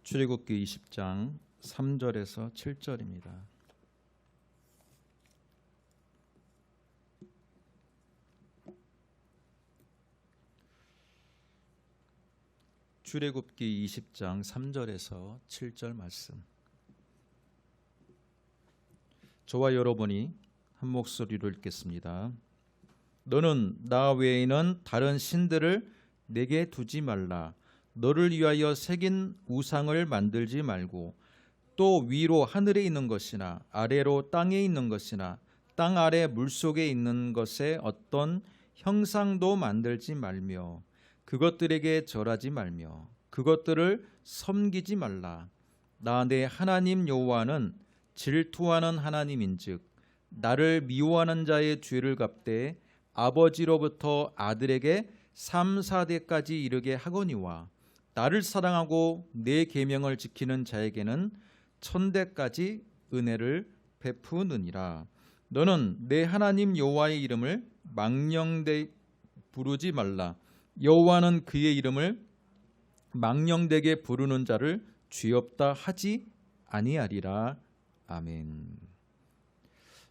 출애굽기 20장 3절에서 7절입니다. 출애굽기 20장 3절에서 7절 말씀. 저와 여러분이 한 목소리로 읽겠습니다. 너는 나 외에는 다른 신들을 내게 두지 말라. 너를 위하여 새긴 우상을 만들지 말고 또 위로 하늘에 있는 것이나 아래로 땅에 있는 것이나 땅 아래 물속에 있는 것에 어떤 형상도 만들지 말며 그것들에게 절하지 말며 그것들을 섬기지 말라. 나 내 하나님 여호와는 질투하는 하나님인즉 나를 미워하는 자의 죄를 갚되 아버지로부터 아들에게 3, 4대까지 이르게 하거니와 나를 사랑하고 내 계명을 지키는 자에게는 1000대까지 은혜를 베푸느니라. 너는 내 하나님 여호와의 이름을 망령되이 부르지 말라. 여호와는 그의 이름을 망령되게 부르는 자를 죄없다 하지 아니하리라. 아멘.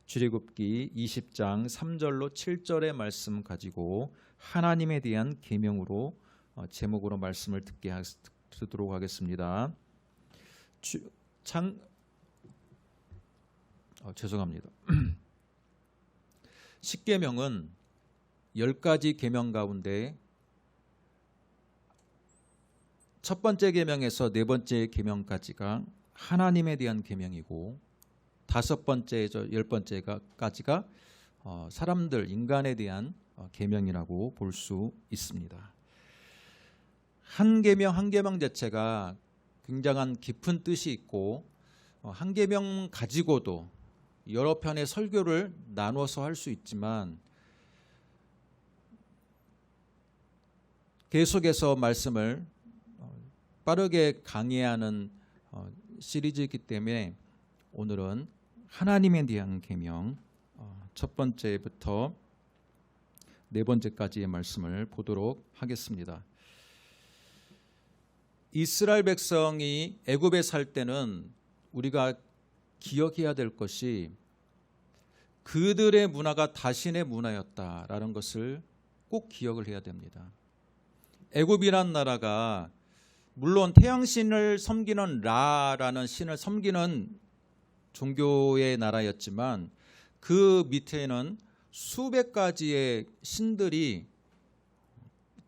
출애굽기 20장 3절로 7절의 말씀 가지고 하나님에 대한 계명으로 제목으로 말씀을 듣도록 하겠습니다. 죄송합니다. 10계명은 10가지 계명 가운데 첫 번째 계명에서 네 번째 계명까지가 하나님에 대한 계명이고 다섯 번째에서 10번째까지가 사람들, 인간에 대한 계명이라고 볼 수 있습니다. 한 계명 한 계명 자체가 굉장한 깊은 뜻이 있고 한 계명 가지고도 여러 편의 설교를 나눠서 할 수 있지만 계속해서 말씀을 빠르게 강의하는 시리즈이기 때문에 오늘은 하나님에 대한 계명 첫 번째부터 네 번째까지의 말씀을 보도록 하겠습니다. 이스라엘 백성이 애굽에 살 때는 우리가 기억해야 될 것이 그들의 문화가 다신의 문화였다라는 것을 꼭 기억을 해야 됩니다. 애굽이란 나라가 물론 태양신을 섬기는 라라는 신을 섬기는 종교의 나라였지만 그 밑에는 수백 가지의 신들이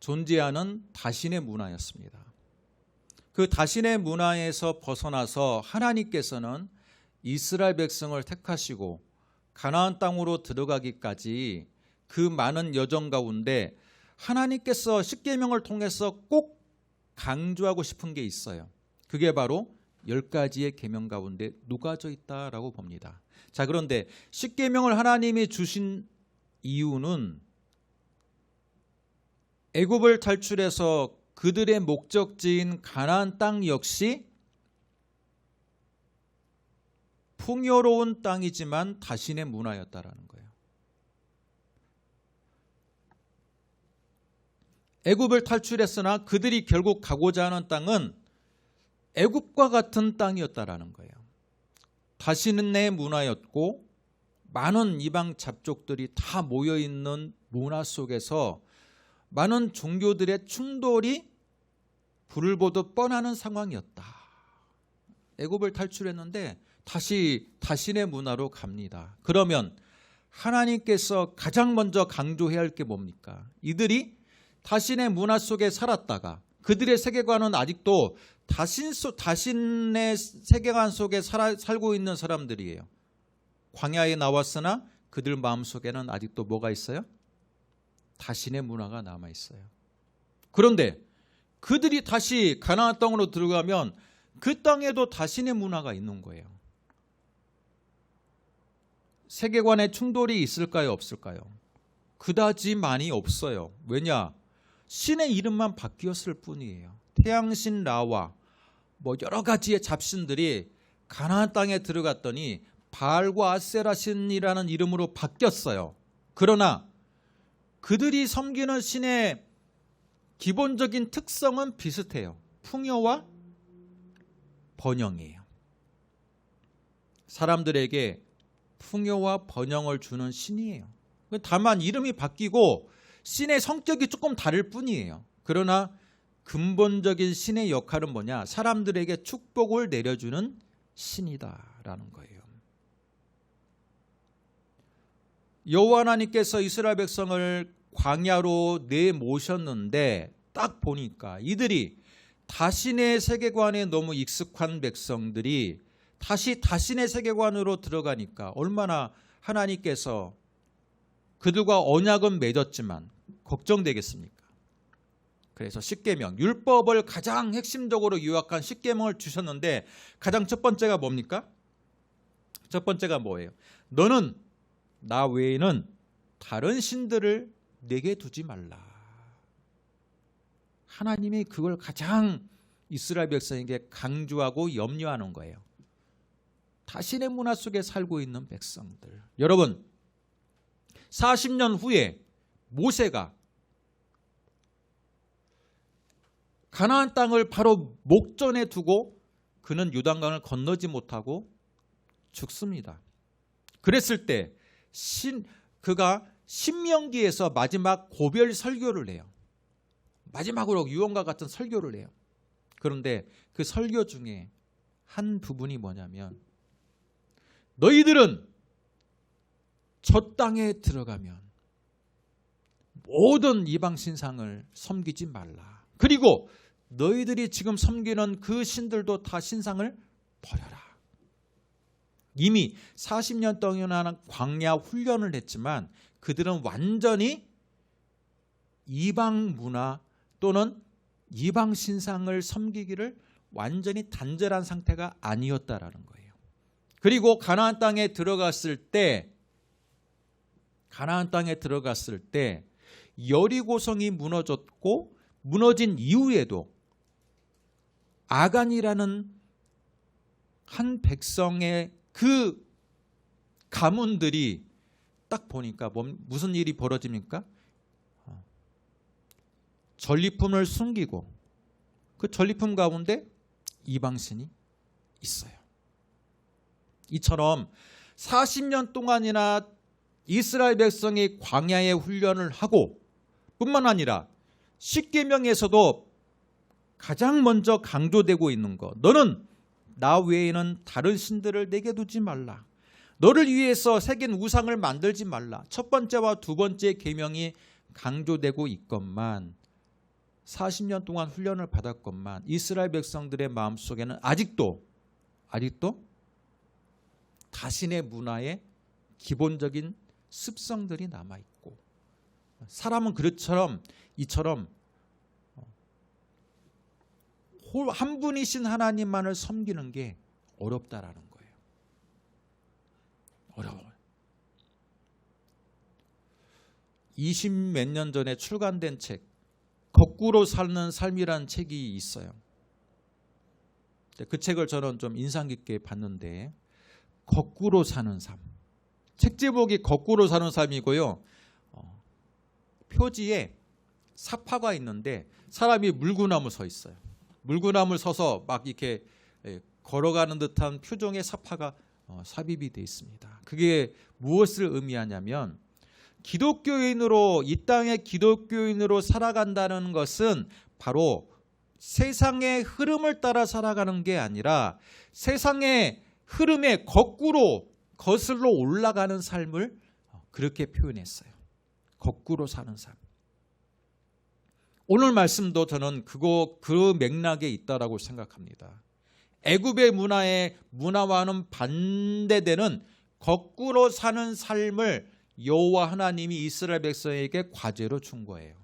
존재하는 다신의 문화였습니다. 그 다신의 문화에서 벗어나서 하나님께서는 이스라엘 백성을 택하시고 가나안 땅으로 들어가기까지 그 많은 여정 가운데 하나님께서 십계명을 통해서 꼭 강조하고 싶은 게 있어요. 그게 바로 10가지의 계명 가운데 녹아져 있다라고 봅니다. 자, 그런데 십계명을 하나님이 주신 이유는 애굽을 탈출해서 그들의 목적지인 가나안 땅 역시 풍요로운 땅이지만 다신의 문화였다라는 거예요. 애굽을 탈출했으나 그들이 결국 가고자 하는 땅은 애굽과 같은 땅이었다라는 거예요. 다신의 문화였고 많은 이방 잡족들이 다 모여있는 문화 속에서 많은 종교들의 충돌이 불을 보듯 뻔하는 상황이었다. 애굽을 탈출했는데 다시 다신의 문화로 갑니다. 그러면 하나님께서 가장 먼저 강조해야 할 게 뭡니까? 이들이 다신의 문화 속에 살았다가 그들의 세계관은 아직도 다신의 세계관 속에 살고 있는 사람들이에요. 광야에 나왔으나 그들 마음속에는 아직도 뭐가 있어요? 다신의 문화가 남아있어요. 그런데 그들이 다시 가나안 땅으로 들어가면 그 땅에도 다신의 문화가 있는 거예요. 세계관의 충돌이 있을까요? 없을까요? 그다지 많이 없어요. 왜냐? 신의 이름만 바뀌었을 뿐이에요. 태양신 라와 여러 가지의 잡신들이 가나안 땅에 들어갔더니 바알과 아세라 신이라는 이름으로 바뀌었어요. 그러나 그들이 섬기는 신의 기본적인 특성은 비슷해요. 풍요와 번영이에요. 사람들에게 풍요와 번영을 주는 신이에요. 다만 이름이 바뀌고 신의 성격이 조금 다를 뿐이에요. 그러나 근본적인 신의 역할은 뭐냐? 사람들에게 축복을 내려주는 신이다라는 거예요. 여호와 하나님께서 이스라엘 백성을 광야로 내모셨는데 딱 보니까 이들이 자신의 세계관에 너무 익숙한 백성들이 다시 자신의 세계관으로 들어가니까 얼마나 하나님께서 그들과 언약은 맺었지만 걱정되겠습니까? 그래서 십계명, 율법을 가장 핵심적으로 요약한 십계명을 주셨는데 가장 첫 번째가 뭡니까? 첫 번째가 뭐예요? 너는 나 외에는 다른 신들을 내게 두지 말라. 하나님이 그걸 가장 이스라엘 백성에게 강조하고 염려하는 거예요. 자신의 문화 속에 살고 있는 백성들. 여러분, 40년 후에 모세가 가나안 땅을 바로 목전에 두고 그는 요단강을 건너지 못하고 죽습니다. 그랬을 때 그가 신명기에서 마지막 고별 설교를 해요. 마지막으로 유언과 같은 설교를 해요. 그런데 그 설교 중에 한 부분이 뭐냐면 너희들은 저 땅에 들어가면 모든 이방 신상을 섬기지 말라. 그리고 너희들이 지금 섬기는 그 신들도 다 신상을 버려라. 이미 40년 동안 광야 훈련을 했지만 그들은 완전히 이방 문화 또는 이방 신상을 섬기기를 완전히 단절한 상태가 아니었다라는 거예요. 그리고 가나안 땅에 들어갔을 때 여리고성이 무너졌고 무너진 이후에도 아간이라는 한 백성의 그 가문들이 딱 보니까 무슨 일이 벌어집니까? 전리품을 숨기고 그 전리품 가운데 이방신이 있어요. 이처럼 40년 동안이나 이스라엘 백성이 광야의 훈련을 하고 뿐만 아니라 십계명에서도 가장 먼저 강조되고 있는 것, 너는 나 외에는 다른 신들을 내게 두지 말라. 너를 위해서 새긴 우상을 만들지 말라. 첫 번째와 두 번째 계명이 강조되고 있건만 40년 동안 훈련을 받았건만 이스라엘 백성들의 마음속에는 아직도 자신의 문화의 기본적인 습성들이 남아있고 사람은 이처럼 한 분이신 하나님만을 섬기는 게 어렵다라는 거예요. 어려워요. 20몇 년 전에 출간된 책 거꾸로 사는 삶이라는 책이 있어요. 그 책을 저는 좀 인상 깊게 봤는데 거꾸로 사는 삶. 책 제목이 거꾸로 사는 삶이고요. 표지에 사파가 있는데 사람이 물구나무 서 있어요. 물구나무 서서 막 이렇게 걸어가는 듯한 표정의 사파가 삽입이 되어 있습니다. 그게 무엇을 의미하냐면 기독교인으로 이 땅의 기독교인으로 살아간다는 것은 바로 세상의 흐름을 따라 살아가는 게 아니라 세상의 흐름에 거꾸로 거슬러 올라가는 삶을 그렇게 표현했어요. 거꾸로 사는 삶. 오늘 말씀도 저는 그 맥락에 있다라고 생각합니다. 애굽의 문화와는 반대되는 거꾸로 사는 삶을 여호와 하나님이 이스라엘 백성에게 과제로 준 거예요.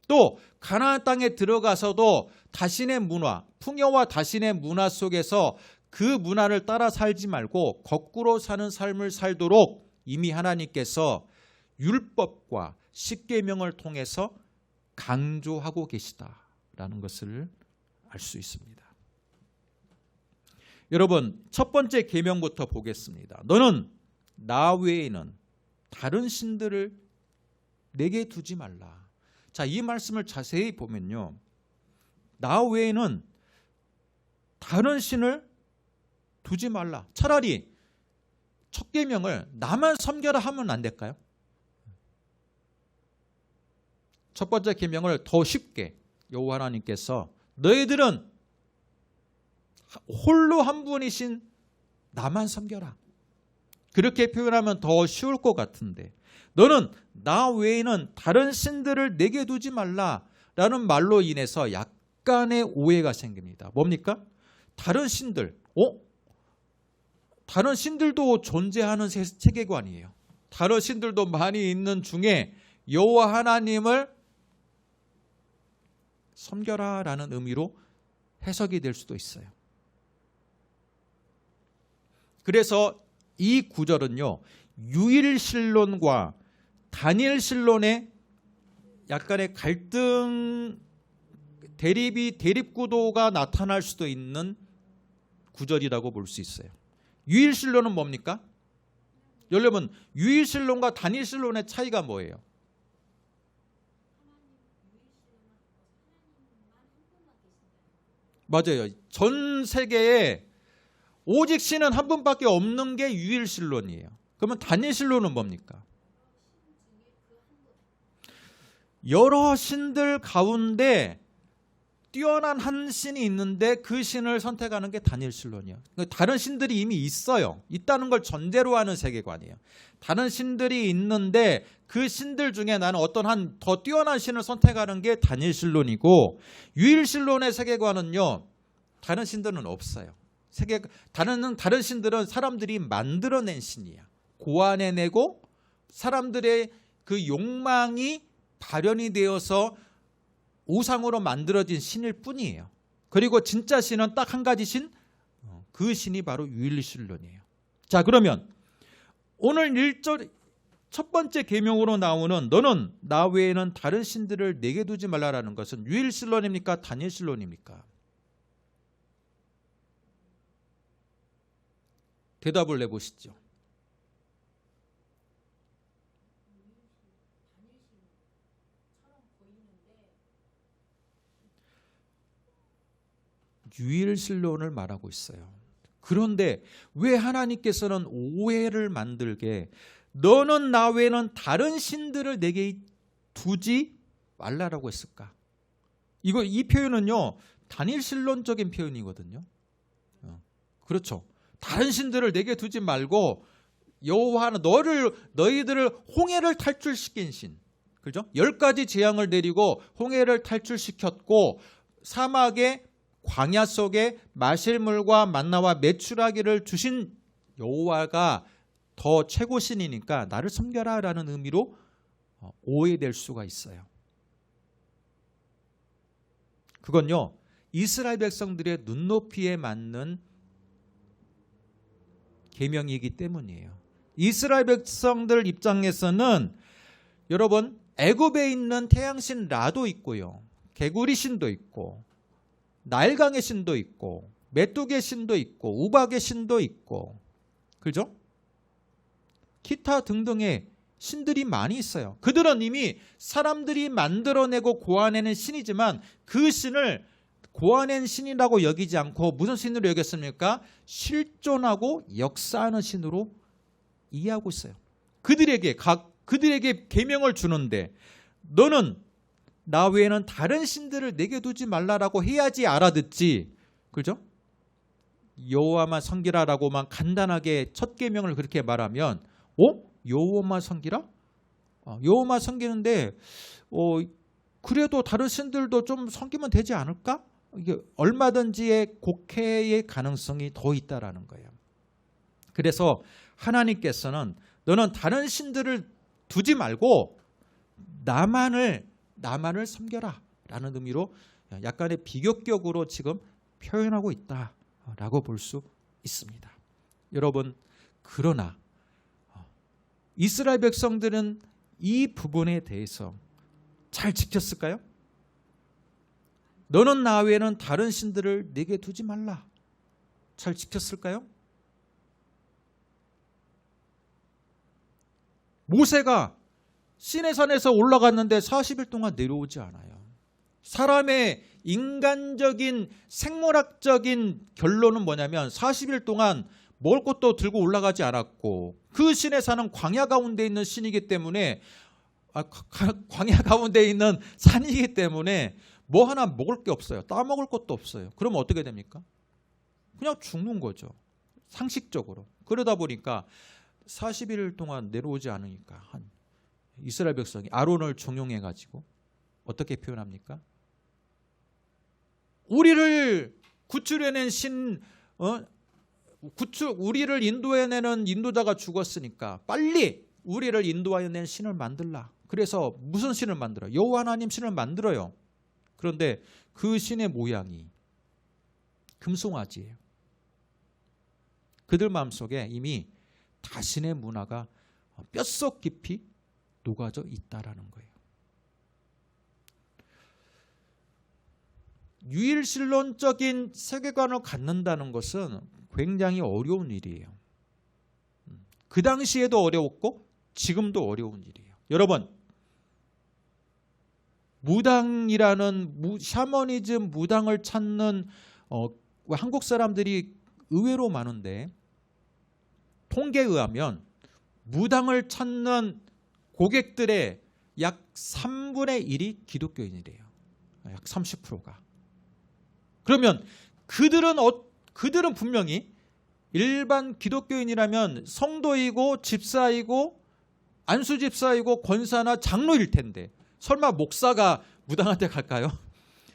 또 가나안 땅에 들어가서도 자신의 문화, 풍요와 자신의 문화 속에서 그 문화를 따라 살지 말고 거꾸로 사는 삶을 살도록 이미 하나님께서 율법과 십계명을 통해서 강조하고 계시다라는 것을 알 수 있습니다. 여러분, 첫 번째 계명부터 보겠습니다. 너는 나 외에는 다른 신들을 내게 두지 말라. 자, 이 말씀을 자세히 보면요. 나 외에는 다른 신을 두지 말라. 차라리 첫 계명을 나만 섬겨라 하면 안 될까요? 첫 번째 계명을 더 쉽게 여호와 하나님께서 너희들은 홀로 한 분이신 나만 섬겨라. 그렇게 표현하면 더 쉬울 것 같은데 너는 나 외에는 다른 신들을 내게 두지 말라라는 말로 인해서 약간의 오해가 생깁니다. 뭡니까? 다른 신들, 다른 신들도 존재하는 세계관이에요. 다른 신들도 많이 있는 중에 여호와 하나님을 섬겨라라는 의미로 해석이 될 수도 있어요. 그래서 이 구절은요, 유일신론과 단일신론의 약간의 갈등, 대립구도가 나타날 수도 있는 구절이라고 볼 수 있어요. 유일신론은 뭡니까? 여러분, 유일신론과 단일신론의 차이가 뭐예요? 맞아요. 전 세계에 오직 신은 한 분밖에 없는 게 유일신론이에요. 그러면 단일신론은 뭡니까? 여러 신들 가운데 뛰어난 한 신이 있는데 그 신을 선택하는 게 단일신론이에요. 다른 신들이 이미 있어요. 있다는 걸 전제로 하는 세계관이에요. 다른 신들이 있는데 그 신들 중에 나는 어떤 한 더 뛰어난 신을 선택하는 게 단일신론이고, 유일신론의 세계관은요, 다른 신들은 없어요. 다른 신들은 사람들이 만들어낸 신이야. 고안해내고 사람들의 그 욕망이 발현이 되어서 우상으로 만들어진 신일 뿐이에요. 그리고 진짜 신은 딱 한 가지 신, 그 신이 바로 유일신론이에요. 자, 그러면 오늘 1절 첫 번째 계명으로 나오는 너는 나 외에는 다른 신들을 내게 두지 말라라는 것은 유일신론입니까? 단일신론입니까? 대답을 내보시죠. 유일신론을 말하고 있어요. 그런데 왜 하나님께서는 오해를 만들게 너는 나 외에는 다른 신들을 내게 두지 말라라고 했을까? 이 표현은요, 단일신론적인 표현이거든요. 그렇죠. 다른 신들을 내게 두지 말고 여호와는 너희들을 홍해를 탈출시킨 신, 그죠? 10가지 재앙을 내리고 홍해를 탈출시켰고 사막에 광야 속에 마실 물과 만나와 메추라기를 주신 여호와가 더 최고신이니까 나를 섬겨라라는 의미로 오해될 수가 있어요. 그건요, 이스라엘 백성들의 눈높이에 맞는 계명이기 때문이에요. 이스라엘 백성들 입장에서는 여러분, 애굽에 있는 태양신 라도 있고요, 개구리 신도 있고 나일강의 신도 있고 메뚜기의 신도 있고 우박의 신도 있고, 그죠? 기타 등등의 신들이 많이 있어요. 그들은 이미 사람들이 만들어내고 고안해낸 신이지만 그 신을 고안한 신이라고 여기지 않고 무슨 신으로 여겼습니까? 실존하고 역사하는 신으로 이해하고 있어요. 그들에게 계명을 주는데 너는 나 외에는 다른 신들을 내게 두지 말라라고 해야지 알아듣지, 그죠? 여호와만 섬기라라고만 간단하게 첫 계명을 그렇게 말하면 여호와만 섬기라? 여호와만 섬기는데 그래도 다른 신들도 좀 섬기면 되지 않을까? 이게 얼마든지의 곡해의 가능성이 더 있다라는 거예요. 그래서 하나님께서는 너는 다른 신들을 두지 말고 나만을 섬겨라 라는 의미로 약간의 비교격으로 지금 표현하고 있다라고 볼 수 있습니다. 여러분, 그러나 이스라엘 백성들은 이 부분에 대해서 잘 지켰을까요? 너는 나 외에는 다른 신들을 내게 두지 말라. 잘 지켰을까요? 모세가 시내산에서 올라갔는데 40일 동안 내려오지 않아요. 사람의 인간적인 생물학적인 결론은 뭐냐면 40일 동안 먹을 것도 들고 올라가지 않았고 그 신의 산은 광야 가운데 있는 신이기 때문에 광야 가운데 있는 산이기 때문에 뭐 하나 먹을 게 없어요. 따먹을 것도 없어요. 그러면 어떻게 됩니까? 그냥 죽는 거죠. 상식적으로. 그러다 보니까 40일 동안 내려오지 않으니까 한 이스라엘 백성이 아론을 종용해가지고 어떻게 표현합니까? 우리를 구출해낸 신, 우리를 인도해내는 인도자가 죽었으니까 빨리 우리를 인도하여낸 신을 만들라. 그래서 무슨 신을 만들어요? 여호와 하나님 신을 만들어요. 그런데 그 신의 모양이 금송아지예요. 그들 마음속에 이미 다신의 문화가 뼛속 깊이 녹아져 있다라는 거예요. 유일신론적인 세계관을 갖는다는 것은 굉장히 어려운 일이에요. 그 당시에도 어려웠고 지금도 어려운 일이에요. 여러분, 무당이라는 샤머니즘 무당을 찾는 한국 사람들이 의외로 많은데 통계에 의하면 무당을 찾는 고객들의 약 3분의 1이 기독교인이래요. 약 30%가. 그러면 그들은 분명히 일반 기독교인이라면 성도이고 집사이고 안수집사이고 권사나 장로일 텐데 설마 목사가 무당한테 갈까요?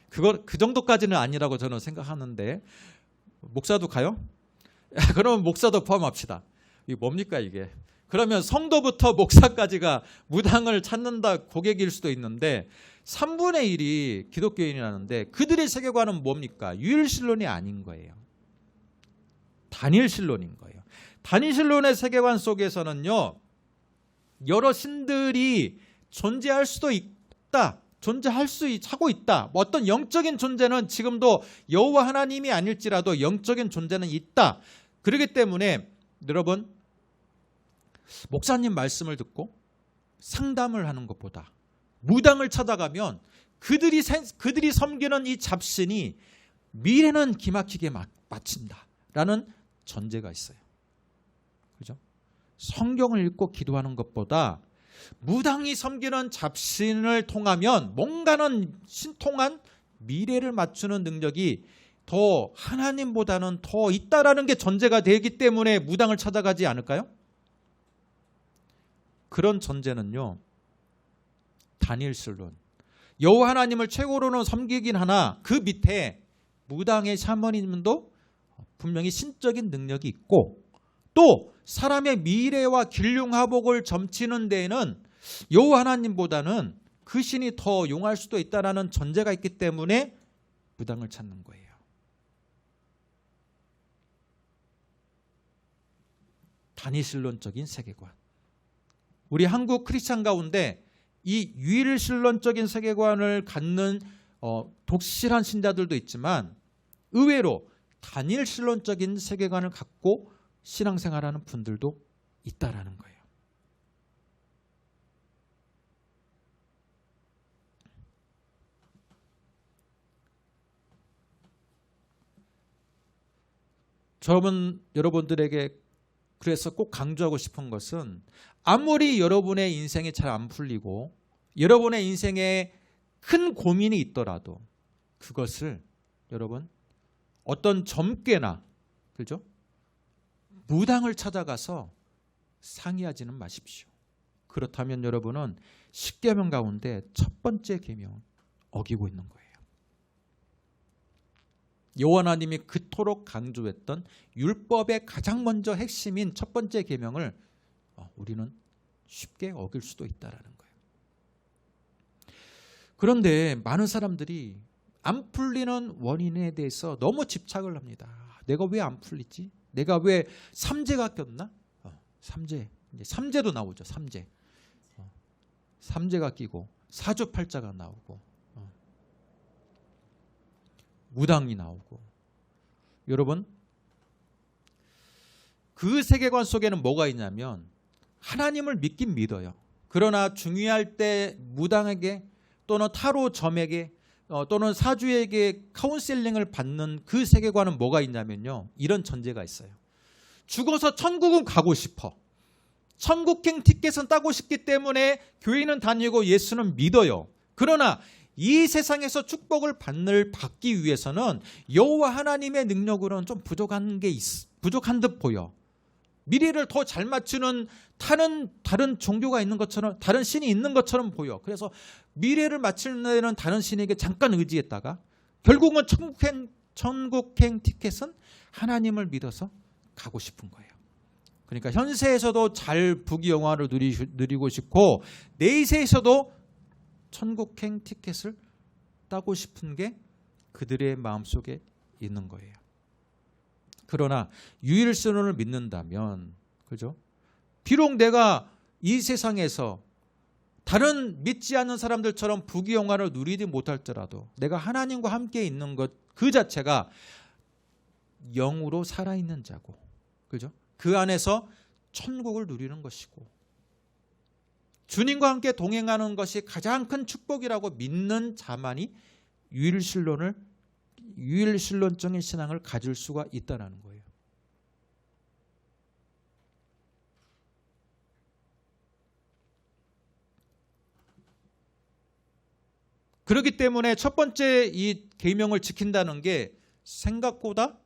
그 정도까지는 아니라고 저는 생각하는데 목사도 가요? 그러면 목사도 포함합시다. 이게 뭡니까 이게? 그러면 성도부터 목사까지가 무당을 찾는다 고객일 수도 있는데 3분의 1이 기독교인이라는데 그들의 세계관은 뭡니까? 유일신론이 아닌 거예요. 단일신론인 거예요. 단일신론의 세계관 속에서는요, 여러 신들이 존재할 수도 있다. 하고 있다. 어떤 영적인 존재는 지금도 여호와 하나님이 아닐지라도 영적인 존재는 있다. 그렇기 때문에 여러분, 목사님 말씀을 듣고 상담을 하는 것보다 무당을 찾아가면 그들이 섬기는 이 잡신이 미래는 기막히게 마친다라는 전제가 있어요. 그죠? 성경을 읽고 기도하는 것보다 무당이 섬기는 잡신을 통하면 뭔가는 신통한 미래를 맞추는 능력이 더 하나님보다는 더 있다라는 게 전제가 되기 때문에 무당을 찾아가지 않을까요? 그런 전제는요, 단일신론, 여호와 하나님을 최고로는 섬기긴 하나 그 밑에 무당의 샤머니즘도 분명히 신적인 능력이 있고 또 사람의 미래와 길흉하복을 점치는 데에는 여호와 하나님보다는 그 신이 더 용할 수도 있다는 전제가 있기 때문에 무당을 찾는 거예요. 단일신론적인 세계관. 우리 한국 크리스찬 가운데 이 유일신론적인 세계관을 갖는 독실한 신자들도 있지만 의외로 단일신론적인 세계관을 갖고 신앙생활하는 분들도 있다라는 거예요. 여러분들에게 그래서 꼭 강조하고 싶은 것은 아무리 여러분의 인생이 잘 안 풀리고 여러분의 인생에 큰 고민이 있더라도 그것을 여러분 어떤 점괘나 그죠? 무당을 찾아가서 상의하지는 마십시오. 그렇다면 여러분은 10계명 가운데 첫 번째 계명을 어기고 있는 거예요. 여호와 하나님이 그토록 강조했던 율법의 가장 먼저 핵심인 첫 번째 계명을 우리는 쉽게 어길 수도 있다라는 거예요. 그런데 많은 사람들이 안 풀리는 원인에 대해서 너무 집착을 합니다. 내가 왜 안 풀리지? 내가 왜 삼재가 꼈나? 삼재. 이제 삼재도 나오죠. 삼재. 삼재가 끼고 사주팔자가 나오고 무당이 나오고. 여러분, 그 세계관 속에는 뭐가 있냐면 하나님을 믿긴 믿어요. 그러나 중요할 때 무당에게 또는 타로 점에게 또는 사주에게 카운셀링을 받는 그 세계관은 뭐가 있냐면요. 이런 전제가 있어요. 죽어서 천국은 가고 싶어. 천국행 티켓은 따고 싶기 때문에 교회는 다니고 예수는 믿어요. 그러나 이 세상에서 축복을 받기 위해서는 여호와 하나님의 능력으로는 좀 부족한 듯 보여. 미래를 더 잘 맞추는 다른 종교가 있는 것처럼, 다른 신이 있는 것처럼 보여. 그래서 미래를 맞추는 데는 다른 신에게 잠깐 의지했다가 결국은 천국행 티켓은 하나님을 믿어서 가고 싶은 거예요. 그러니까 현세에서도 잘 부귀영화를 누리고 싶고 내세에서도 천국행 티켓을 따고 싶은 게 그들의 마음속에 있는 거예요. 그러나 유일신론을 믿는다면, 그죠? 비록 내가 이 세상에서 다른 믿지 않는 사람들처럼 부귀영화를 누리지 못할지라도 내가 하나님과 함께 있는 것 그 자체가 영으로 살아있는 자고, 그죠? 그 안에서 천국을 누리는 것이고 주님과 함께 동행하는 것이 가장 큰 축복이라고 믿는 자만이 유일신론적인 신앙을 가질 수가 있다는 거예요. 그렇기 때문에 첫 번째 이 계명을 지킨다는 게 생각보다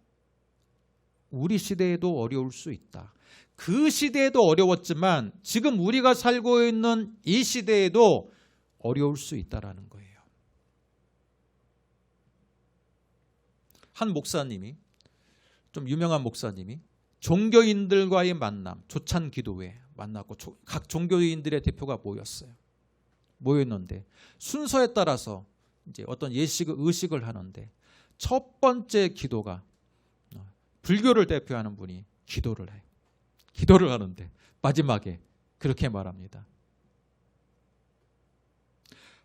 우리 시대에도 어려울 수 있다. 그 시대에도 어려웠지만 지금 우리가 살고 있는 이 시대에도 어려울 수 있다는 거예요. 한 목사님이, 좀 유명한 목사님이 종교인들과의 만남, 조찬 기도회 만났고 각 종교인들의 대표가 모였는데 순서에 따라서 이제 어떤 의식을 하는데 첫 번째 기도가 불교를 대표하는 분이 기도를 해요. 기도를 하는데 마지막에 그렇게 말합니다.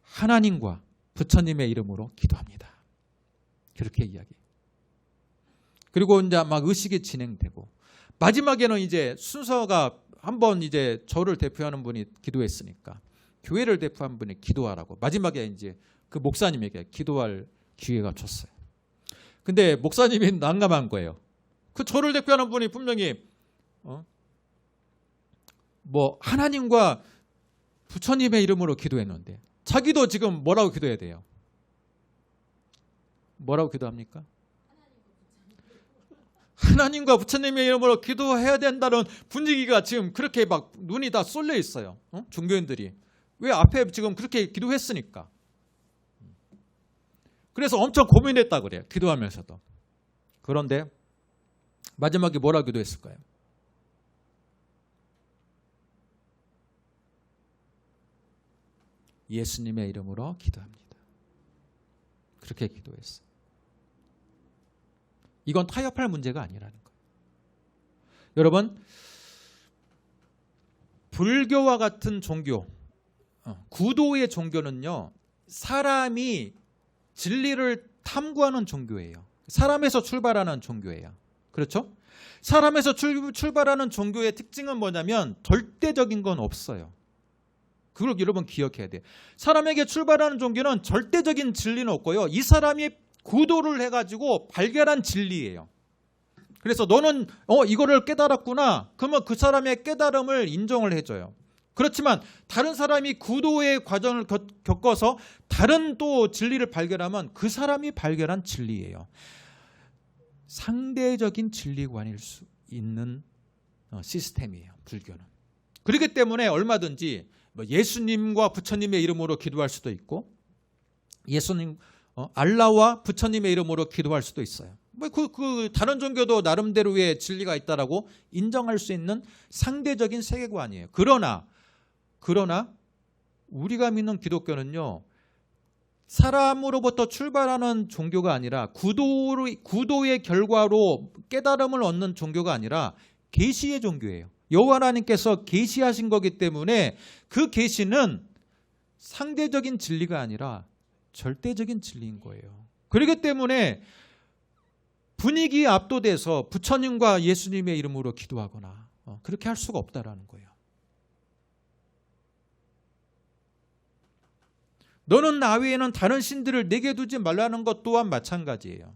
하나님과 부처님의 이름으로 기도합니다. 그렇게 이야기해요. 그리고 이제 막 의식이 진행되고 마지막에는 이제 순서가 한번 이제 저를 대표하는 분이 기도했으니까 교회를 대표한 분이 기도하라고 마지막에 이제 그 목사님에게 기도할 기회가 줬어요. 근데 목사님이 난감한 거예요. 그 저를 대표하는 분이 분명히 뭐 하나님과 부처님의 이름으로 기도했는데 자기도 지금 뭐라고 기도해야 돼요? 뭐라고 기도합니까? 하나님과 부처님의 이름으로 기도해야 된다는 분위기가 지금 그렇게 막 눈이 다 쏠려 있어요. 종교인들이. 왜 앞에 지금 그렇게 기도했으니까. 그래서 엄청 고민했다 그래요. 기도하면서도. 그런데 마지막에 뭐라고 기도했을까요? 예수님의 이름으로 기도합니다. 그렇게 기도했어요. 이건 타협할 문제가 아니라는 거예요. 여러분, 불교와 같은 종교, 구도의 종교는요, 사람이 진리를 탐구하는 종교예요. 사람에서 출발하는 종교예요. 그렇죠? 사람에서 출발하는 종교의 특징은 뭐냐면 절대적인 건 없어요. 그걸 여러분 기억해야 돼요. 사람에게 출발하는 종교는 절대적인 진리는 없고요. 이 사람이 구도를 해가지고 발견한 진리예요. 그래서 너는 이거를 깨달았구나. 그러면 그 사람의 깨달음을 인정을 해줘요. 그렇지만 다른 사람이 구도의 과정을 겪어서 다른 또 진리를 발견하면 그 사람이 발견한 진리예요. 상대적인 진리관일 수 있는 시스템이에요. 불교는. 그렇기 때문에 얼마든지 예수님과 부처님의 이름으로 기도할 수도 있고 예수님 알라와 부처님의 이름으로 기도할 수도 있어요. 그 다른 종교도 나름대로의 진리가 있다라고 인정할 수 있는 상대적인 세계관이에요. 그러나 우리가 믿는 기독교는요, 사람으로부터 출발하는 종교가 아니라 구도의 결과로 깨달음을 얻는 종교가 아니라 계시의 종교예요. 여호와 하나님께서 계시하신 거기 때문에 그 계시는 상대적인 진리가 아니라 절대적인 진리인 거예요. 그렇기 때문에 분위기에 압도돼서 부처님과 예수님의 이름으로 기도하거나 그렇게 할 수가 없다라는 거예요. 너는 나 외에는 다른 신들을 내게 두지 말라는 것 또한 마찬가지예요.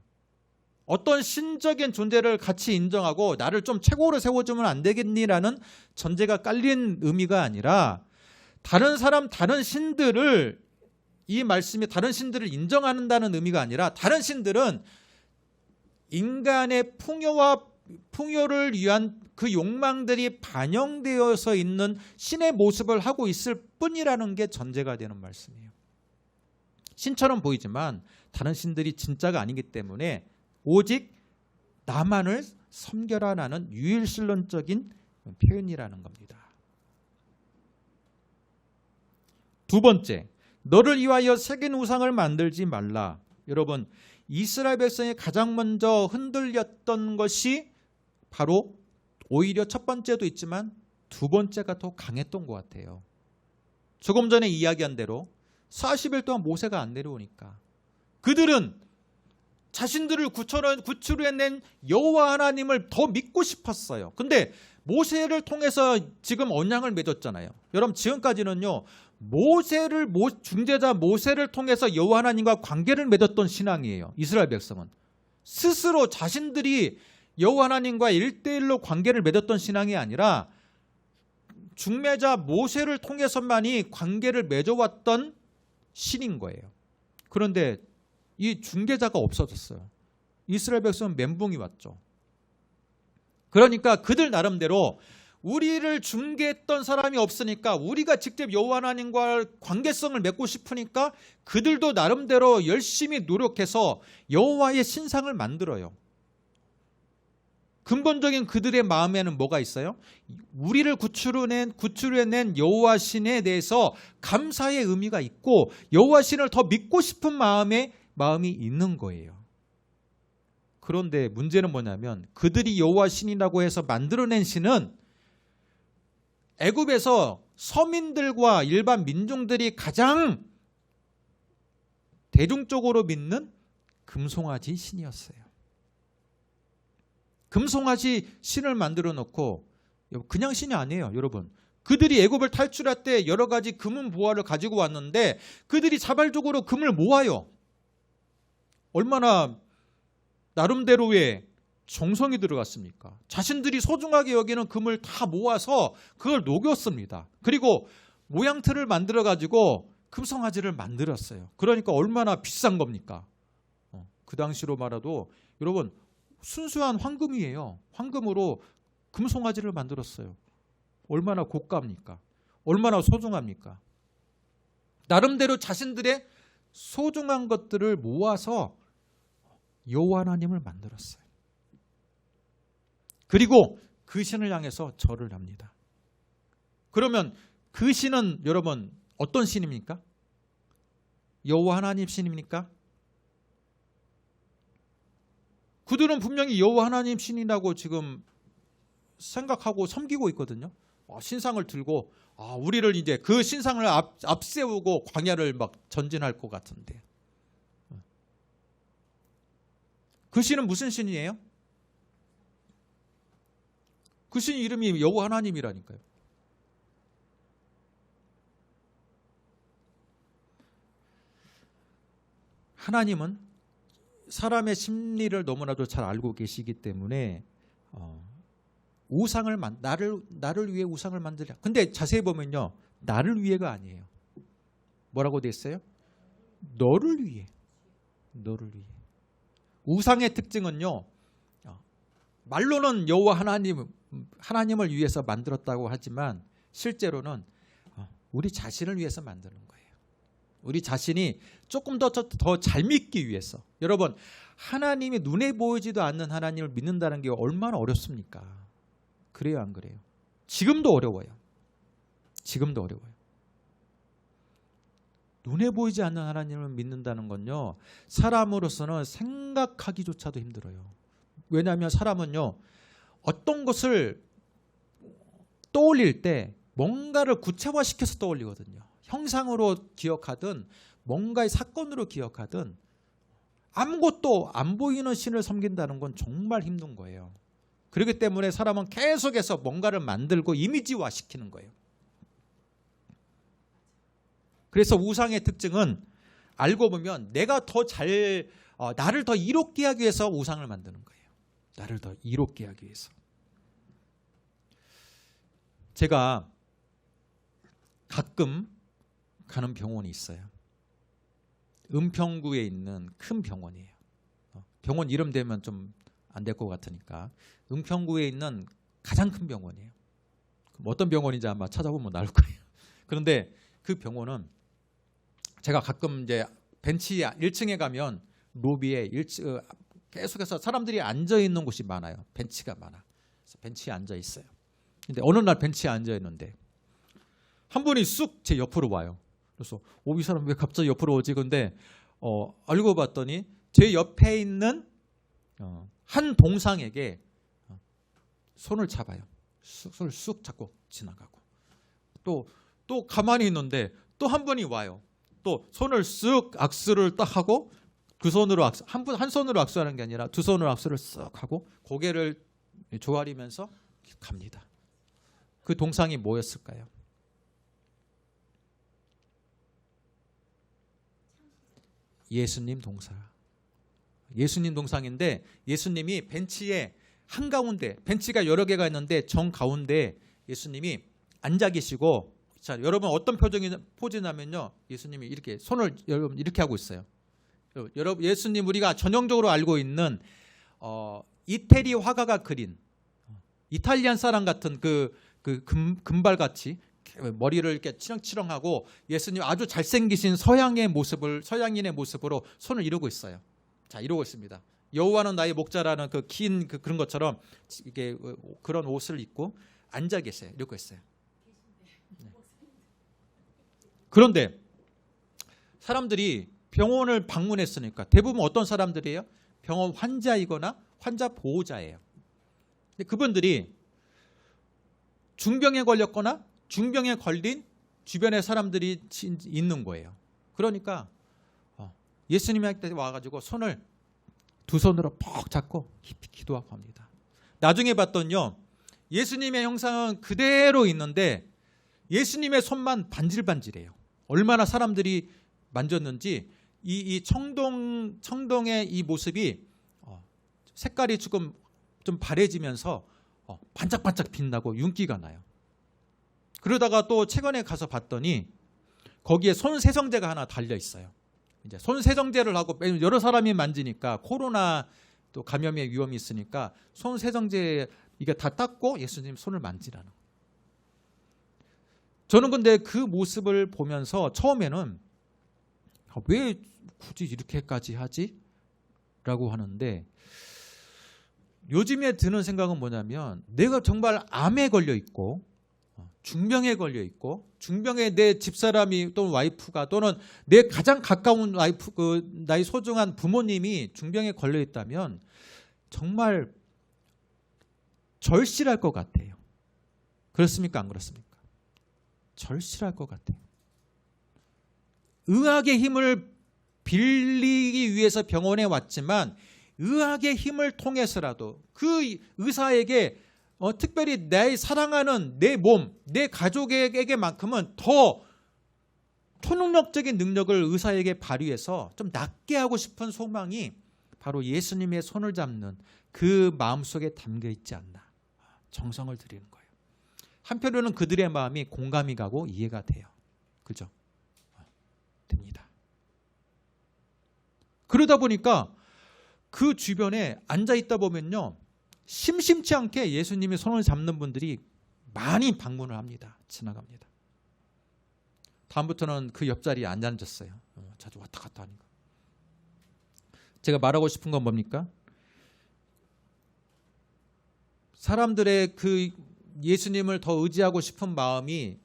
어떤 신적인 존재를 같이 인정하고 나를 좀 최고로 세워주면 안 되겠니라는 전제가 깔린 의미가 아니라 다른 사람, 다른 신들을, 이 말씀이 다른 신들을 인정한다는 의미가 아니라 다른 신들은 인간의 풍요를 위한 그 욕망들이 반영되어서 있는 신의 모습을 하고 있을 뿐이라는 게 전제가 되는 말씀이에요. 신처럼 보이지만 다른 신들이 진짜가 아니기 때문에 오직 나만을 섬겨라라는 유일신론적인 표현이라는 겁니다. 두 번째, 너를 위하여 새긴 우상을 만들지 말라. 여러분, 이스라엘 백성이 가장 먼저 흔들렸던 것이 바로 오히려 첫 번째도 있지만 두 번째가 더 강했던 것 같아요. 조금 전에 이야기한 대로 40일 동안 모세가 안 내려오니까 그들은 자신들을 구출해낸 여호와 하나님을 더 믿고 싶었어요. 근데 모세를 통해서 지금 언약을 맺었잖아요. 여러분, 지금까지는요, 중재자 모세를 통해서 여호와 하나님과 관계를 맺었던 신앙이에요. 이스라엘 백성은 스스로 자신들이 여호와 하나님과 1대1로 관계를 맺었던 신앙이 아니라 중매자 모세를 통해서만이 관계를 맺어왔던 신인 거예요. 그런데 이 중개자가 없어졌어요. 이스라엘 백성은 멘붕이 왔죠. 그러니까 그들 나름대로 우리를 중개했던 사람이 없으니까 우리가 직접 여호와 하나님과 관계성을 맺고 싶으니까 그들도 나름대로 열심히 노력해서 여호와의 신상을 만들어요. 근본적인 그들의 마음에는 뭐가 있어요? 우리를 구출해낸 여호와 신에 대해서 감사의 의미가 있고 여호와 신을 더 믿고 싶은 마음이 있는 거예요. 그런데 문제는 뭐냐면 그들이 여호와 신이라고 해서 만들어낸 신은 애굽에서 서민들과 일반 민중들이 가장 대중적으로 믿는 금송아지 신이었어요. 금송아지 신을 만들어 놓고, 그냥 신이 아니에요, 여러분. 그들이 애굽을 탈출할 때 여러 가지 금은 보화를 가지고 왔는데 그들이 자발적으로 금을 모아요. 얼마나 나름대로의 정성이 들어갔습니까? 자신들이 소중하게 여기는 금을 다 모아서 그걸 녹였습니다. 그리고 모양틀을 만들어 가지고 금송아지를 만들었어요. 그러니까 얼마나 비싼 겁니까? 그 당시로 말해도 여러분 순수한 황금이에요. 황금으로 금송아지를 만들었어요. 얼마나 고가입니까? 얼마나 소중합니까? 나름대로 자신들의 소중한 것들을 모아서 여호와 하나님을 만들었어요. 그리고 그 신을 향해서 절을 합니다. 그러면 그 신은 여러분 어떤 신입니까? 여호와 하나님 신입니까? 그들은 분명히 여호와 하나님 신이라고 지금 생각하고 섬기고 있거든요. 신상을 들고 우리를 이제 그 신상을 앞세우고 광야를 막 전진할 것 같은데, 그 신은 무슨 신이에요? 그 신 이름이 여호와 하나님이라니까요. 하나님은 사람의 심리를 너무나도 잘 알고 계시기 때문에 우상을 나를 위해 우상을 만들자. 근데 자세히 보면요, 나를 위해가 아니에요. 뭐라고 돼 있어요? 너를 위해. 너를 위해. 우상의 특징은요, 말로는 여호와 하나님을 위해서 만들었다고 하지만 실제로는 우리 자신을 위해서 만드는 거예요. 우리 자신이 조금 더 잘 믿기 위해서. 여러분, 하나님이 눈에 보이지도 않는 하나님을 믿는다는 게 얼마나 어렵습니까? 그래요, 안 그래요? 지금도 어려워요. 지금도 어려워요. 눈에 보이지 않는 하나님을 믿는다는 건요, 사람으로서는 생각하기조차도 힘들어요. 왜냐하면 사람은요, 어떤 것을 떠올릴 때 뭔가를 구체화시켜서 떠올리거든요. 형상으로 기억하든 뭔가의 사건으로 기억하든 아무것도 안 보이는 신을 섬긴다는 건 정말 힘든 거예요. 그렇기 때문에 사람은 계속해서 뭔가를 만들고 이미지화 시키는 거예요. 그래서 우상의 특징은 알고 보면 내가 더 나를 더 이롭게 하기 위해서 우상을 만드는 거예요. 나를 더 이롭게 하기 위해서. 제가 가끔 가는 병원이 있어요. 은평구에 있는 큰 병원이에요. 병원 이름 대면 좀 안 될 것 같으니까 은평구에 있는 가장 큰 병원이에요. 그럼 어떤 병원인지 아마 찾아보면 나올 거예요. 그런데 그 병원은 제가 가끔 이제 벤치 1층에 가면 로비에 계속해서 사람들이 앉아 있는 곳이 많아요. 벤치가 많아. 그래서 벤치에 앉아 있어요. 근데 어느 날 벤치에 앉아 있는데 한 분이 쑥 제 옆으로 와요. 그래서 이 사람 왜 갑자기 옆으로 오지? 근데 알고 봤더니 제 옆에 있는 한 동상에게 손을 잡아요. 손을 쑥 잡고 지나가고 또 가만히 있는데 또 한 분이 와요. 또 손을 쓱 악수를 딱 하고 그 손으로 한 손으로 악수하는 게 아니라 두 손으로 악수를 쓱 하고 고개를 조아리면서 갑니다. 그 동상이 뭐였을까요? 예수님 동상. 예수님 동상인데 예수님이 벤치의 한가운데, 벤치가 여러 개가 있는데 정가운데 예수님이 앉아 계시고, 자, 여러분 어떤 포즈냐면요, 예수님이 이렇게 손을 여러분 이렇게 하고 있어요. 여러분 예수님 우리가 전형적으로 알고 있는 이태리 화가가 그린 이탈리안 사람 같은 그 금발같이 머리를 이렇게 치렁치렁하고 예수님 아주 잘생기신 서양인의 모습으로 손을 이루고 있어요. 자, 이러고 있습니다. 여호와는 나의 목자라는 그런 것처럼 이게 그런 옷을 입고 앉아 계세요. 이러고 있어요. 네. 그런데 사람들이 병원을 방문했으니까 대부분 어떤 사람들이에요? 병원 환자이거나 환자 보호자예요. 근데 그분들이 중병에 걸렸거나 중병에 걸린 주변의 사람들이 있는 거예요. 그러니까 예수님한테 와가지고 손을 두 손으로 퍽 잡고 깊이 기도하고 합니다. 나중에 봤더니요, 예수님의 형상은 그대로 있는데 예수님의 손만 반질반질해요. 얼마나 사람들이 만졌는지 이 청동의 이 모습이 색깔이 조금 좀 바래지면서 반짝반짝 빛나고 윤기가 나요. 그러다가 또 최근에 가서 봤더니 거기에 손세정제가 하나 달려 있어요. 이제 손세정제를 하고 여러 사람이 만지니까 코로나 또 감염의 위험이 있으니까 손세정제 이게 다 닦고 예수님 손을 만지라는. 저는 근데 그 모습을 보면서 처음에는 왜 굳이 이렇게까지 하지? 라고 하는데 요즘에 드는 생각은 뭐냐면 내가 정말 암에 걸려 있고 중병에 걸려 있고 중병에 내 집사람이 또는 와이프가 또는 내 가장 가까운 나의 소중한 부모님이 중병에 걸려 있다면 정말 절실할 것 같아요. 그렇습니까? 안 그렇습니까? 절실할 것 같아요. 의학의 힘을 빌리기 위해서 병원에 왔지만 의학의 힘을 통해서라도 그 의사에게 특별히 내 사랑하는 내 몸, 내 가족에게만큼은 더 초능력적인 능력을 의사에게 발휘해서 좀 낫게 하고 싶은 소망이 바로 예수님의 손을 잡는 그 마음속에 담겨 있지 않나. 정성을 드리는 거예요. 한편으로는 그들의 마음이 공감이 가고 이해가 돼요. 그죠? 됩니다. 그러다 보니까 그 주변에 앉아 있다 보면요, 심심치 않게 예수님의 손을 잡는 분들이 많이 방문을 합니다. 지나갑니다. 다음부터는 그 옆자리에 안 앉았어요. 자주 왔다 갔다 하니까. 제가 말하고 싶은 건 뭡니까? 사람들의 그 예수님을 더 의지하고 싶은 마음이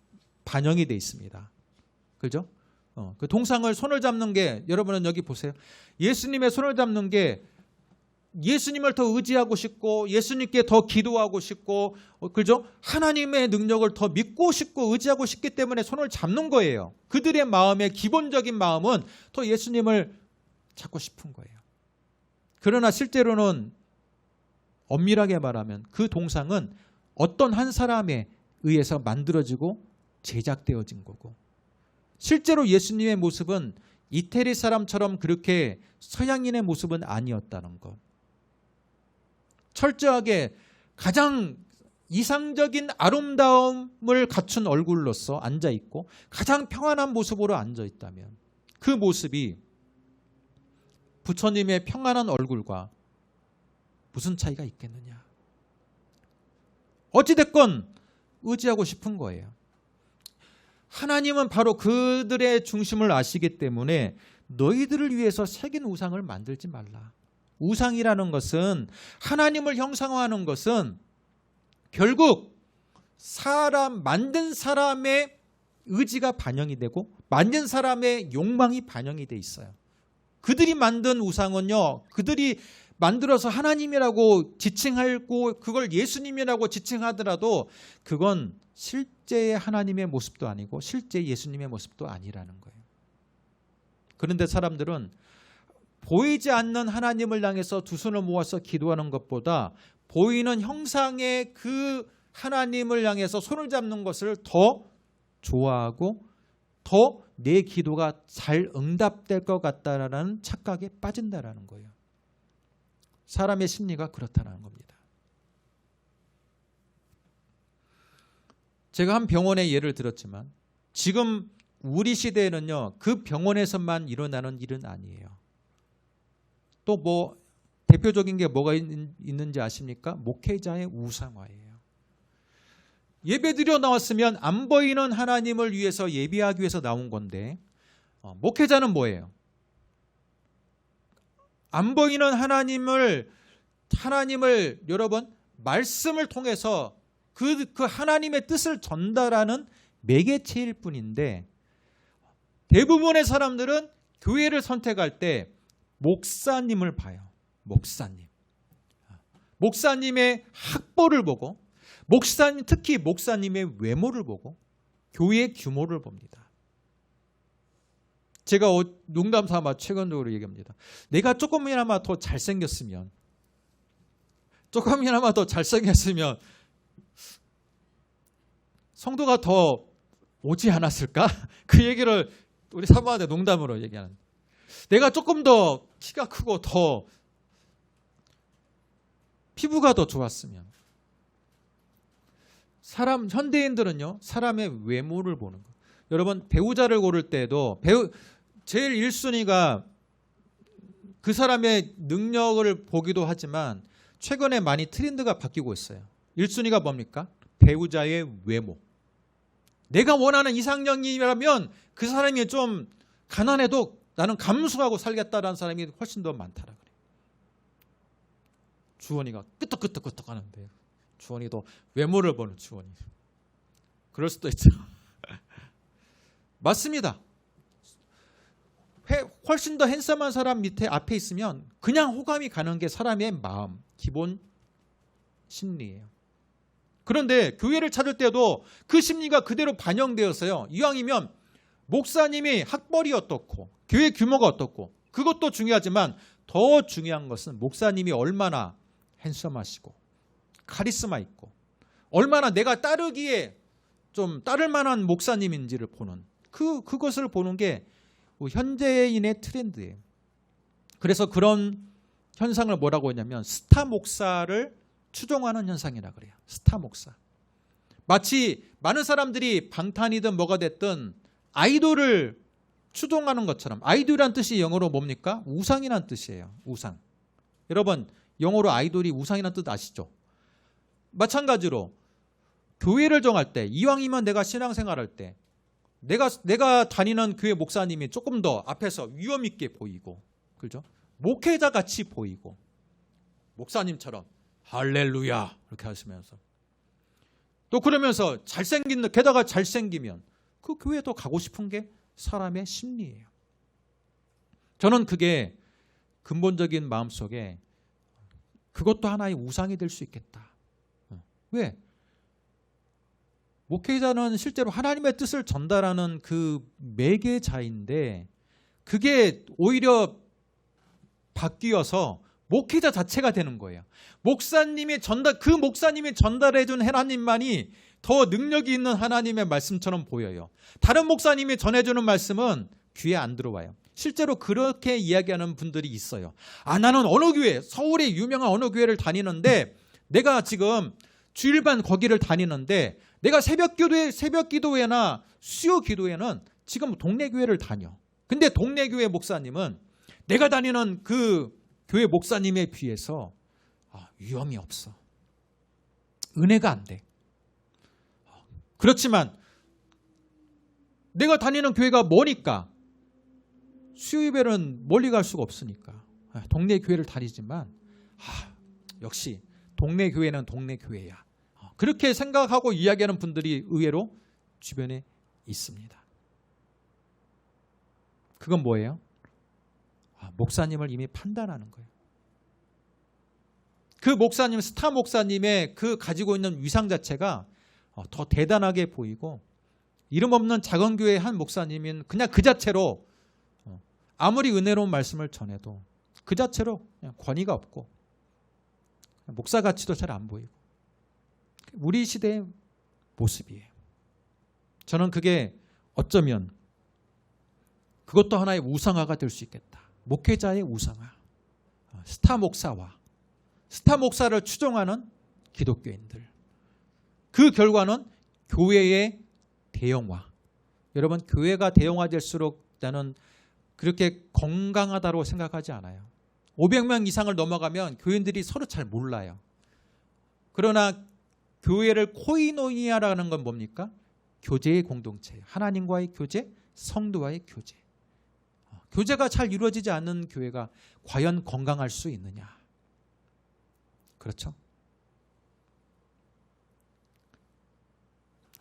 반영이 돼 있습니다. 그죠? 그 동상을 손을 잡는 게, 여러분은 여기 보세요. 예수님의 손을 잡는 게 예수님을 더 의지하고 싶고 예수님께 더 기도하고 싶고, 그죠? 하나님의 능력을 더 믿고 싶고 의지하고 싶기 때문에 손을 잡는 거예요. 그들의 마음의 기본적인 마음은 더 예수님을 잡고 싶은 거예요. 그러나 실제로는 엄밀하게 말하면 그 동상은 어떤 한 사람에 의해서 만들어지고 제작되어진 거고, 실제로 예수님의 모습은 이태리 사람처럼 그렇게 서양인의 모습은 아니었다는 것. 철저하게 가장 이상적인 아름다움을 갖춘 얼굴로서 앉아있고 가장 평안한 모습으로 앉아있다면 그 모습이 부처님의 평안한 얼굴과 무슨 차이가 있겠느냐. 어찌됐건 의지하고 싶은 거예요. 하나님은 바로 그들의 중심을 아시기 때문에 너희들을 위해서 새긴 우상을 만들지 말라. 우상이라는 것은, 하나님을 형상화하는 것은 결국 만든 사람의 의지가 반영이 되고 만든 사람의 욕망이 반영이 돼 있어요. 그들이 만든 우상은요, 그들이 만들어서 하나님이라고 지칭하고 그걸 예수님이라고 지칭하더라도 그건 실제의 하나님의 모습도 아니고 실제 예수님의 모습도 아니라는 거예요. 그런데 사람들은 보이지 않는 하나님을 향해서 두 손을 모아서 기도하는 것보다 보이는 형상의 그 하나님을 향해서 손을 잡는 것을 더 좋아하고 더 내 기도가 잘 응답될 것 같다라는 착각에 빠진다라는 거예요. 사람의 심리가 그렇다는 겁니다. 제가 한 병원의 예를 들었지만 지금 우리 시대에는요, 그 병원에서만 일어나는 일은 아니에요. 또 뭐 대표적인 게 뭐가 있는지 아십니까? 목회자의 우상화예요. 예배드려 나왔으면 안 보이는 하나님을 위해서 예배하기 위해서 나온 건데 목회자는 뭐예요? 안 보이는 하나님을 여러분 말씀을 통해서 그 하나님의 뜻을 전달하는 매개체일 뿐인데 대부분의 사람들은 교회를 선택할 때 목사님을 봐요. 목사님의 학벌을 보고 특히 목사님의 외모를 보고 교회의 규모를 봅니다. 제가 농담 삼아 최근적으로 얘기합니다. 내가 조금이나마 더 잘생겼으면 성도가 더 오지 않았을까? 그 얘기를 우리 사모한테 농담으로 얘기하는. 내가 조금 더 키가 크고 더 피부가 더 좋았으면. 현대인들은요, 사람의 외모를 보는 거. 여러분, 배우자를 고를 때도 제일 1순위가 그 사람의 능력을 보기도 하지만 최근에 많이 트렌드가 바뀌고 있어요. 1순위가 뭡니까? 배우자의 외모. 내가 원하는 이상형이라면 그 사람이 좀 가난해도 나는 감수하고 살겠다라는 사람이 훨씬 더 많다라 그래요. 주원이가 끄떡끄떡 하는데 주원이도 외모를 보는 주원이. 그럴 수도 있죠. 맞습니다. 훨씬 더 핸섬한 사람 앞에 있으면 그냥 호감이 가는 게 사람의 마음, 기본 심리예요. 그런데 교회를 찾을 때도 그 심리가 그대로 반영되었어요. 이왕이면 목사님이 학벌이 어떻고 교회 규모가 어떻고 그것도 중요하지만 더 중요한 것은 목사님이 얼마나 핸섬하시고 카리스마 있고 얼마나 내가 따르기에 좀 따를 만한 목사님인지를 보는 그것을 보는 게 현대인의 트렌드예요. 그래서 그런 현상을 뭐라고 하냐면 스타 목사를 추종하는 현상이라 그래요. 스타 목사. 마치 많은 사람들이 방탄이든 뭐가 됐든 아이돌을 추종하는 것처럼. 아이돌이란 뜻이 영어로 뭡니까? 우상이란 뜻이에요. 우상. 여러분 영어로 아이돌이 우상이란 뜻 아시죠? 마찬가지로 교회를 정할 때 이왕이면 내가 신앙생활할 때 내가 다니는 교회 목사님이 조금 더 앞에서 위험 있게 보이고 그렇죠? 목회자 같이 보이고 목사님처럼 할렐루야 이렇게 하시면서 또 그러면서 게다가 잘생기면 그 교회에 더 가고 싶은 게 사람의 심리예요. 저는 그게 근본적인 마음속에 그것도 하나의 우상이 될 수 있겠다. 왜? 목회자는 실제로 하나님의 뜻을 전달하는 그 매개자인데 그게 오히려 바뀌어서 목회자 자체가 되는 거예요. 목사님이 전달해 준 하나님만이 더 능력이 있는 하나님의 말씀처럼 보여요. 다른 목사님이 전해주는 말씀은 귀에 안 들어와요. 실제로 그렇게 이야기하는 분들이 있어요. 나는 어느 교회, 서울의 유명한 어느 교회를 다니는데 내가 지금 주일반 거기를 다니는데 내가 새벽 기도회나 수요 기도회는 지금 동네 교회를 다녀. 근데 동네 교회 목사님은 내가 다니는 그 교회 목사님에 비해서 위험이 없어. 은혜가 안 돼. 그렇지만 내가 다니는 교회가 머니까 수요예배는 멀리 갈 수가 없으니까 동네 교회를 다니지만 역시 동네 교회는 동네 교회야. 그렇게 생각하고 이야기하는 분들이 의외로 주변에 있습니다. 그건 뭐예요? 목사님을 이미 판단하는 거예요. 그 목사님, 스타 목사님의 그 가지고 있는 위상 자체가 더 대단하게 보이고, 이름 없는 작은 교회의 한 목사님인 그냥 그 자체로 아무리 은혜로운 말씀을 전해도 그 자체로 그냥 권위가 없고 목사 가치도 잘 안 보이고, 우리 시대의 모습이에요. 저는 그게 어쩌면 그것도 하나의 우상화가 될 수 있겠다. 목회자의 우상화. 스타 목사와 스타 목사를 추종하는 기독교인들. 그 결과는 교회의 대형화. 여러분, 교회가 대형화될수록 나는 그렇게 건강하다고 생각하지 않아요. 500명 이상을 넘어가면 교인들이 서로 잘 몰라요. 그러나 교회를 코이노니아라는 건 뭡니까? 교제의 공동체. 하나님과의 교제, 성도와의 교제. 교제가 잘 이루어지지 않는 교회가 과연 건강할 수 있느냐? 그렇죠?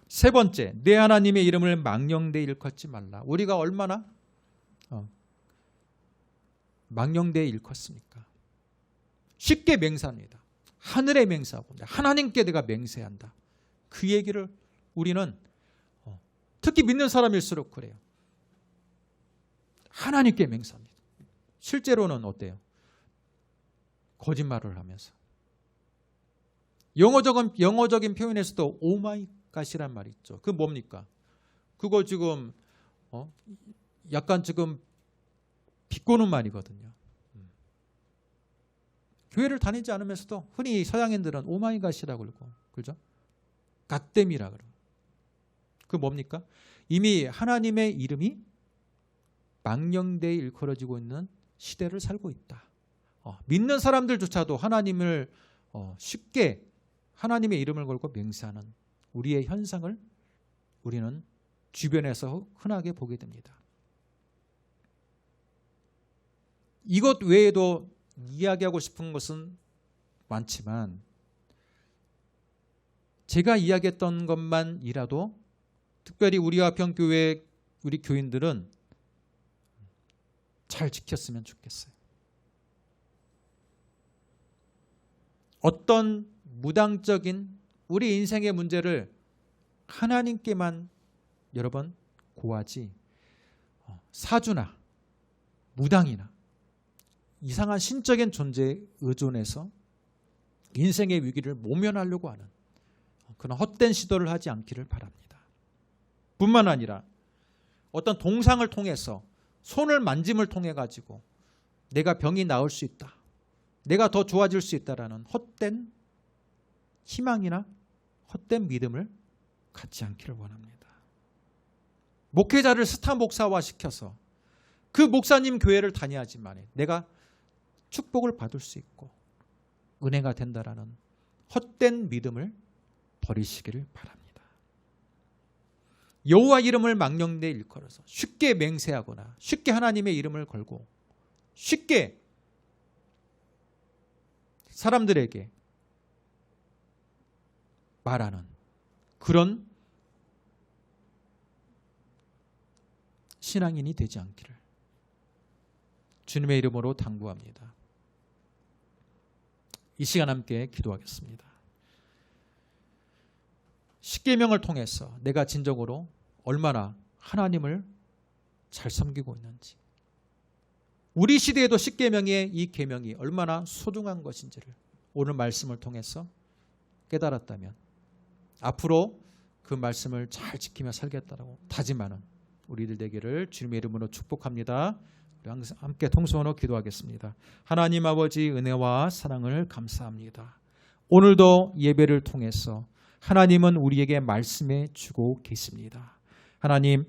세 번째, 내 하나님의 이름을 망령되이 일컫지 말라. 우리가 얼마나 망령되이 일컫습니까? 쉽게 맹세합니다. 하늘에 맹세하고 하나님께 내가 맹세한다. 그 얘기를 우리는 특히 믿는 사람일수록 그래요. 하나님께 맹세합니다. 실제로는 어때요? 거짓말을 하면서. 영어적인 표현에서도 오마이 갓이란 말이 있죠. 그건 뭡니까? 그거 지금 약간 지금 비꼬는 말이거든요. 교회를 다니지 않으면서도 흔히 서양인들은 오마이 갓이라고 그러고, 그죠? 갓댐이라 그러고. 그 뭡니까? 이미 하나님의 이름이 망령되이 일컬어지고 있는 시대를 살고 있다. 믿는 사람들조차도 하나님을 쉽게 하나님의 이름을 걸고 맹세하는 우리의 현상을 우리는 주변에서 흔하게 보게 됩니다. 이것 외에도 이야기하고 싶은 것은 많지만 제가 이야기했던 것만이라도 특별히 우리 화평교회 우리 교인들은 잘 지켰으면 좋겠어요. 어떤 무당적인 우리 인생의 문제를 하나님께만 여러 번 고하지 사주나 무당이나 이상한 신적인 존재에 의존해서 인생의 위기를 모면하려고 하는 그런 헛된 시도를 하지 않기를 바랍니다. 뿐만 아니라 어떤 동상을 통해서 손을 만짐을 통해 가지고 내가 병이 나을 수 있다, 내가 더 좋아질 수 있다라는 헛된 희망이나 헛된 믿음을 갖지 않기를 원합니다. 목회자를 스타 목사화 시켜서 그 목사님 교회를 다녀야지만 내가 축복을 받을 수 있고 은혜가 된다라는 헛된 믿음을 버리시기를 바랍니다. 여호와 이름을 망령되이 일컬어서 쉽게 맹세하거나 쉽게 하나님의 이름을 걸고 쉽게 사람들에게 말하는 그런 신앙인이 되지 않기를 주님의 이름으로 당부합니다. 이 시간 함께 기도하겠습니다. 십계명을 통해서 내가 진정으로 얼마나 하나님을 잘 섬기고 있는지, 우리 시대에도 십계명의 이 계명이 얼마나 소중한 것인지를 오늘 말씀을 통해서 깨달았다면 앞으로 그 말씀을 잘 지키며 살겠다라고 다짐하는 우리들 되기를 주님의 이름으로 축복합니다. 우리 항상 함께 통성으로 기도하겠습니다. 하나님 아버지 은혜와 사랑을 감사합니다. 오늘도 예배를 통해서 하나님은 우리에게 말씀해 주고 계십니다. 하나님,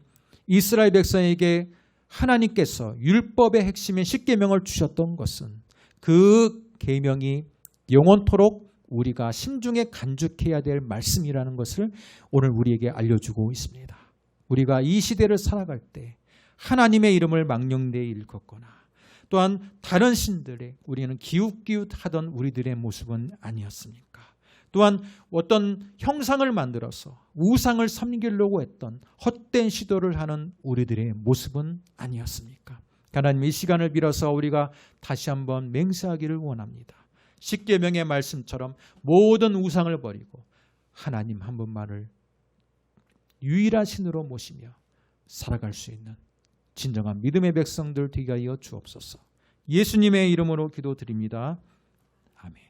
이스라엘 백성에게 하나님께서 율법의 핵심인 십계명을 주셨던 것은 그 계명이 영원토록 우리가 심중에 간직해야 될 말씀이라는 것을 오늘 우리에게 알려주고 있습니다. 우리가 이 시대를 살아갈 때 하나님의 이름을 망령되이 일컫거나 또한 다른 신들에 우리는 기웃기웃하던 우리들의 모습은 아니었습니까? 또한 어떤 형상을 만들어서 우상을 섬기려고 했던 헛된 시도를 하는 우리들의 모습은 아니었습니까? 하나님, 이 시간을 빌어서 우리가 다시 한번 맹세하기를 원합니다. 십계명의 말씀처럼 모든 우상을 버리고 하나님 한 분만을 유일한 신으로 모시며 살아갈 수 있는 진정한 믿음의 백성들 되게 하여 주옵소서. 예수님의 이름으로 기도드립니다. 아멘.